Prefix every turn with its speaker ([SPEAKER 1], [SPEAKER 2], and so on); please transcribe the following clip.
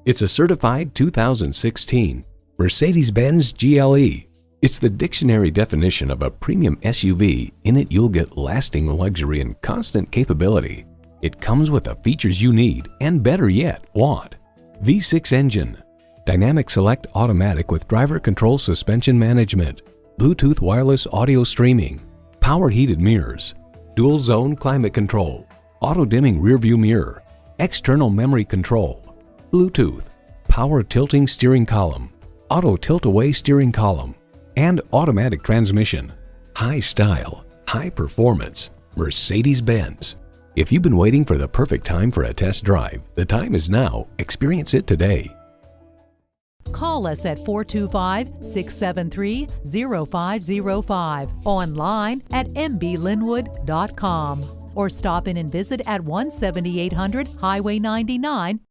[SPEAKER 1] It's a certified 2016 Mercedes-Benz GLE. It's the dictionary definition of a premium SUV. In it, you'll get lasting luxury and constant capability. It comes with the features you need and, better yet, want. V6 engine, dynamic select automatic with driver control suspension management, Bluetooth wireless audio streaming, power heated mirrors, dual zone climate control, auto dimming rear view mirror, external memory control, Bluetooth, power tilting steering column, auto tilt-away steering column, and automatic transmission. High style, high performance, Mercedes-Benz. If you've been waiting for the perfect time for a test drive, the time is now. Experience it today.
[SPEAKER 2] Call us at 425-673-0505, online at mblynnwood.com, or stop in and visit at 17800 Highway 99,